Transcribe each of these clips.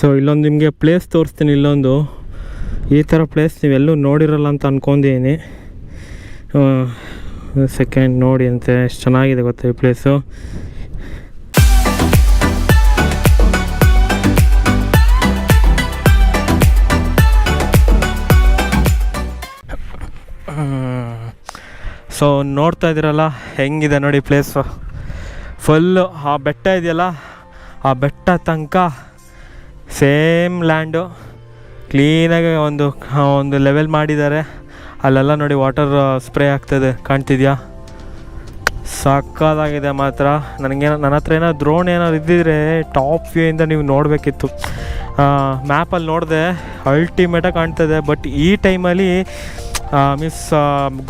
So ಇಲ್ಲೊಂದು ನಿಮಗೆ place ತೋರಿಸ್ತೀನಿ. ಇಲ್ಲೊಂದು ಈ ಥರ ಪ್ಲೇಸ್ ನೀವೆಲ್ಲೂ ನೋಡಿರಲ್ಲ ಅಂತ ಅಂದ್ಕೊಂಡಿದ್ದೀನಿ. ಸೆಕೆಂಡ್ ನೋಡಿ ಅಂತೆ, ಎಷ್ಟು ಚೆನ್ನಾಗಿದೆ ಗೊತ್ತಾ ಈ ಪ್ಲೇಸು. ಸೊ ನೋಡ್ತಾ ಇದ್ದೀರಲ್ಲ ಹೆಂಗಿದೆ ನೋಡಿ ಪ್ಲೇಸು. ಫುಲ್ಲು ಆ ಬೆಟ್ಟ ಇದೆಯಲ್ಲ, ಆ ಬೆಟ್ಟ ತನಕ ಸೇಮ್ ಲ್ಯಾಂಡು. ಕ್ಲೀನಾಗಿ ಒಂದು ಲೆವೆಲ್ ಮಾಡಿದ್ದಾರೆ. ಅಲ್ಲೆಲ್ಲ ನೋಡಿ ವಾಟರ್ ಸ್ಪ್ರೇ ಆಗ್ತದೆ, ಕಾಣ್ತಿದ್ಯಾ? ಸಕ್ಕತ್ತಾಗಿದೆ ಮಾತ್ರ. ನನ್ನ ಹತ್ರ ಏನಾದ್ರು ಡ್ರೋನ್ ಏನಾದ್ರು ಇದ್ದಿದ್ರೆ ಟಾಪ್ ವ್ಯೂಯಿಂದ ನೀವು ನೋಡಬೇಕಿತ್ತು. ಮ್ಯಾಪಲ್ಲಿ ನೋಡಿದೆ ಅಲ್ಟಿಮೇಟಾಗಿ ಕಾಣ್ತದೆ. ಬಟ್ ಈ ಟೈಮಲ್ಲಿ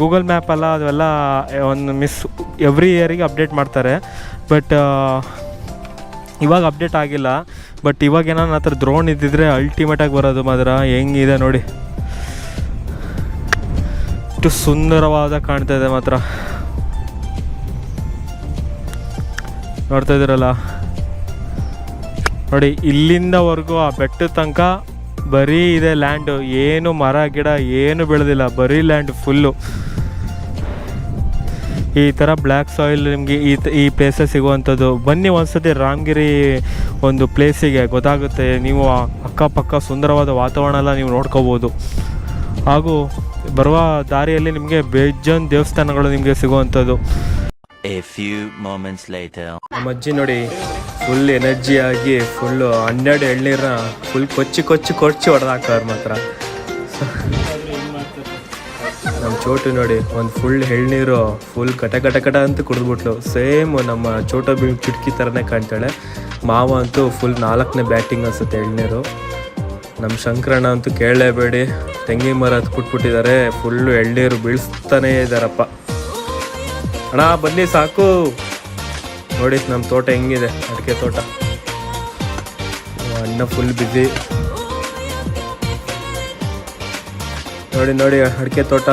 ಗೂಗಲ್ ಮ್ಯಾಪಲ್ಲ ಅದೆಲ್ಲ ಎವ್ರಿ ಇಯರಿಗೆ ಅಪ್ಡೇಟ್ ಮಾಡ್ತಾರೆ. ಬಟ್ ಇವಾಗ ಅಪ್ಡೇಟ್ ಆಗಿಲ್ಲ. ಬಟ್ ಇವಾಗ ಏನೋ ನನ್ನ ಹತ್ರ ಡ್ರೋನ್ ಇದ್ದಿದ್ರೆ ಅಲ್ಟಿಮೇಟಾಗಿ ಬರೋದು ಮಾತ್ರ. ಹೆಂಗಿದೆ ನೋಡಿ, ಎಷ್ಟು ಸುಂದರವಾದ ಕಾಣ್ತಾಯಿದೆ ಮಾತ್ರ. ನೋಡ್ತಾ ಇದ್ದೀರಲ್ಲ ನೋಡಿ, ಇಲ್ಲಿಂದವರೆಗೂ ಆ ಬೆಟ್ಟದ ತನಕ ಬರೀ ಇದೆ ಲ್ಯಾಂಡು. ಏನು ಮರ ಗಿಡ ಏನು ಬೆಳೆದಿಲ್ಲ, ಬರೀ ಲ್ಯಾಂಡ್ ಫುಲ್ಲು. ಈ ಥರ ಬ್ಲ್ಯಾಕ್ ಸಾಯಿಲ್ ನಿಮಗೆ ಈ ಪ್ಲೇಸಲ್ಲಿ ಸಿಗುವಂಥದ್ದು. ಬನ್ನಿ ಒಂದ್ಸತಿ ರಾಮಗಿರಿ ಒಂದು ಪ್ಲೇಸಿಗೆ, ಗೊತ್ತಾಗುತ್ತೆ. ನೀವು ಅಕ್ಕಪಕ್ಕ ಸುಂದರವಾದ ವಾತಾವರಣ ಎಲ್ಲ ನೀವು ನೋಡ್ಕೋಬೋದು. ಹಾಗೂ ಬರುವ ದಾರಿಯಲ್ಲಿ ನಿಮಗೆ ಬೇಜನ್ ದೇವಸ್ಥಾನಗಳು ನಿಮಗೆ ಸಿಗುವಂಥದ್ದು. A few moments later. ನಮ್ಮ ಅಜ್ಜಿ ನೋಡಿ ಫುಲ್ ಎನರ್ಜಿಯಾಗಿ ಫುಲ್ಲು 12 ಎಳ್ನೀರನ್ನ ಫುಲ್ ಕೊಚ್ಚಿ ಹೊಡೆದಾಕವ್ರು ಮಾತ್ರ. ನಮ್ಮ ಚೋಟು ನೋಡಿ ಒಂದು ಫುಲ್ ಎಳ್ನೀರು ಫುಲ್ ಕಟ ಅಂತ ಕುಡಿದ್ಬಿಟ್ಲು. ಸೇಮ್ ನಮ್ಮ ಚೋಟ ಬೀಳ್ ಚುಟ್ಕಿ ಥರನೇ ಕಾಣ್ತಾಳೆ. ಮಾವ ಅಂತೂ ಫುಲ್ 4ನೇ ಬ್ಯಾಟಿಂಗ್ ಅನಿಸುತ್ತೆ ಎಳ್ನೀರು. ನಮ್ಮ ಶಂಕರಣ್ಣ ಅಂತೂ ಕೇಳಲೇಬೇಡಿ, ತೆಂಗಿನ ಮರ ಹತ್ಬಿಟ್ಬಿಟ್ಟಿದ್ದಾರೆ. ಫುಲ್ಲು ಎಳ್ನೀರು ಬೀಳಿಸ್ತಾನೇ ಇದ್ದಾರಪ್ಪ. ಅಣ್ಣ ಬನ್ನಿ ಸಾಕು. ನೋಡಿ ನಮ್ಮ ತೋಟ ಹೆಂಗಿದೆ, ಅಡಿಕೆ ತೋಟ. ಅಣ್ಣ ಫುಲ್ ಬಿಸಿ. ನೋಡಿ ಅಡಿಕೆ ತೋಟ.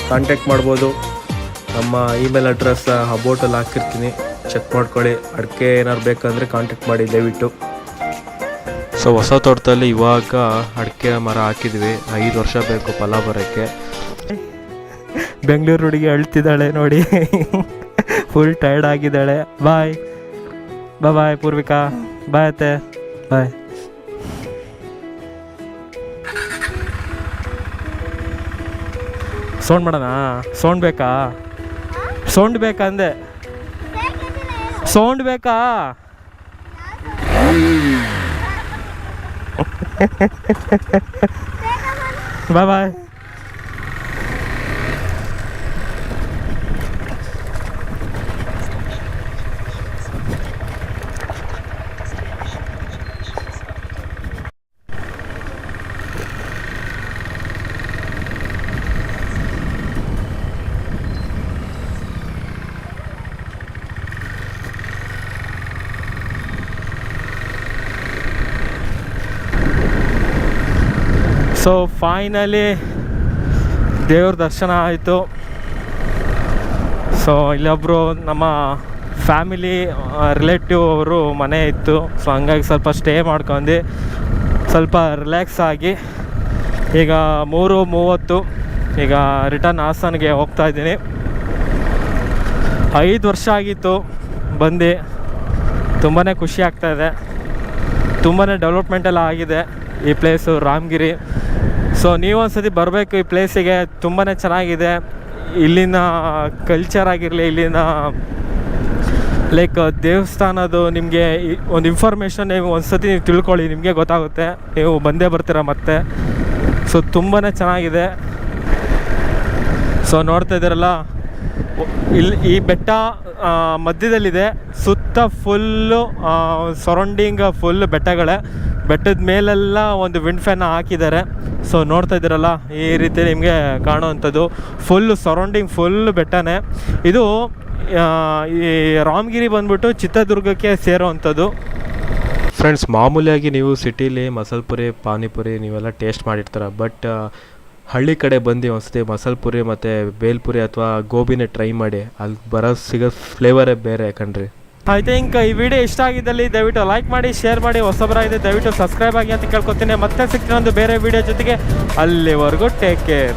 ಕಾಂಟ್ಯಾಕ್ಟ್ ಮಾಡ್ಬೋದು. ನಮ್ಮ ಇಮೇಲ್ ಅಡ್ರೆಸ್ ಅಬೌಟಲ್ಲಿ ಹಾಕಿರ್ತೀನಿ, ಚೆಕ್ ಮಾಡ್ಕೊಳ್ಳಿ. ಅಡಿಕೆ ಏನಾದ್ರು ಬೇಕಂದರೆ ಕಾಂಟ್ಯಾಕ್ಟ್ ಮಾಡಿ ದಯವಿಟ್ಟು. ಸೊ ಹೊಸ ತೋಟದಲ್ಲಿ ಇವಾಗ ಅಡಿಕೆ ಮರ ಹಾಕಿದ್ವಿ. 5 ವರ್ಷ ಬೇಕು ಫಲ ಬರೋಕ್ಕೆ. ಬೆಂಗಳೂರು ಹುಡುಗಿ ಅಳ್ತಿದ್ದಾಳೆ ನೋಡಿ, ಫುಲ್ ಟೈರ್ಡ್ ಆಗಿದ್ದಾಳೆ. ಬಾಯ್ ಪೂರ್ವಿಕಾ, ಬಾಯ್ ಅತ್ತೆ, ಬಾಯ್. ಸೌಂಡ್ ಮಾಡೋಣ? ಸೌಂಡ್ ಬೇಕಾ ಅಂದೆ. ಸೌಂಡ್ ಬೇಕಾ? ಬಾಯ್. ಸೊ ಫೈನಲಿ ದೇವ್ರ ದರ್ಶನ ಆಯಿತು. ಸೊ ಇಲ್ಲೊಬ್ಬರು ನಮ್ಮ ಫ್ಯಾಮಿಲಿ ರಿಲೇಟಿವ್ ಅವರು ಮನೆ ಇತ್ತು. ಸೊ ಹಂಗಾಗಿ ಸ್ವಲ್ಪ ಸ್ಟೇ ಮಾಡ್ಕೊಂಡು ಸ್ವಲ್ಪ ರಿಲ್ಯಾಕ್ಸ್ ಆಗಿ ಈಗ 3:30 ಈಗ ರಿಟರ್ನ್ ಹಾಸನ್ಗೆ ಹೋಗ್ತಾಯಿದ್ದೀನಿ. 5 ವರ್ಷ ಆಗಿತ್ತು ಬಂದು. ತುಂಬಾ ಖುಷಿ ಆಗ್ತಾಯಿದೆ. ತುಂಬಾ ಡೆವಲಪ್ಮೆಂಟ್ ಎಲ್ಲ ಆಗಿದೆ ಈ ಪ್ಲೇಸು ರಾಮಗಿರಿ. ಸೊ ನೀವೊಂದ್ಸತಿ ಬರಬೇಕು ಈ ಪ್ಲೇಸಿಗೆ. ತುಂಬಾ ಚೆನ್ನಾಗಿದೆ. ಇಲ್ಲಿನ ಕಲ್ಚರ್ ಆಗಿರಲಿ, ಇಲ್ಲಿನ ಲೈಕ್ ದೇವಸ್ಥಾನದ್ದು ನಿಮಗೆ ಒಂದು ಇನ್ಫಾರ್ಮೇಷನ್ ನೀವು ಒಂದ್ಸತಿ ನೀವು ತಿಳ್ಕೊಳ್ಳಿ, ನಿಮಗೆ ಗೊತ್ತಾಗುತ್ತೆ. ನೀವು ಬಂದೇ ಬರ್ತೀರ ಮತ್ತೆ. ಸೊ ತುಂಬಾ ಚೆನ್ನಾಗಿದೆ. ಸೊ ನೋಡ್ತಾ ಇದ್ದೀರಲ್ಲ, ಈ ಬೆಟ್ಟ ಮಧ್ಯದಲ್ಲಿದೆ. ಸುತ್ತ ಫುಲ್ಲು ಸರೌಂಡಿಂಗ್ ಫುಲ್ ಬೆಟ್ಟಗಳೇ. ಬೆಟ್ಟದ ಮೇಲೆಲ್ಲ ಒಂದು ವಿಂಡ್ ಫ್ಯಾನ್ ಹಾಕಿದ್ದಾರೆ. ಸೊ ನೋಡ್ತಾ ಇದ್ದೀರಲ್ಲ, ಈ ರೀತಿ ನಿಮಗೆ ಕಾಣುವಂಥದ್ದು ಫುಲ್ಲು ಸರೌಂಡಿಂಗ್ ಫುಲ್ ಬೆಟ್ಟನೇ. ಇದು ಈ ರಾಮಗಿರಿ ಬಂದ್ಬಿಟ್ಟು ಚಿತ್ರದುರ್ಗಕ್ಕೆ ಸೇರೋವಂಥದ್ದು. ಫ್ರೆಂಡ್ಸ್, ಮಾಮೂಲಿಯಾಗಿ ನೀವು ಸಿಟೀಲಿ ಮಸಾಲೆ ಪುರಿ, ಪಾನಿಪುರಿ ನೀವೆಲ್ಲ ಟೇಸ್ಟ್ ಮಾಡಿರ್ತೀರ. ಬಟ್ ಹಳ್ಳಿ ಕಡೆ ಬಂದು ಒಂದ್ಸತಿ ಮಸಾಲೆ ಪುರಿ ಮತ್ತು ಬೇಲ್ಪುರಿ ಅಥವಾ ಗೋಬಿನೇ ಟ್ರೈ ಮಾಡಿ. ಅಲ್ಲಿ ಸಿಗೋ ಫ್ಲೇವರೇ ಬೇರೆ ಕಣ್ರಿ. ಐ ಥಿಂಕ್ ಈ ವಿಡಿಯೋ ಇಷ್ಟ ಆಗಿದ್ದಲ್ಲಿ ದಯವಿಟ್ಟು ಲೈಕ್ ಮಾಡಿ, ಶೇರ್ ಮಾಡಿ, ಹೊಸಬರಾಗಿದೆ ದಯವಿಟ್ಟು ಸಬ್ಸ್ಕ್ರೈಬ್ ಆಗಿ ಅಂತ ಕೇಳ್ಕೊತೀನಿ. ಮತ್ತೆ ಸಿಗ್ತೀನಿ ಒಂದು ಬೇರೆ ವಿಡಿಯೋ ಜೊತೆಗೆ. ಅಲ್ಲಿವರೆಗೂ ಟೇಕ್ ಕೇರ್.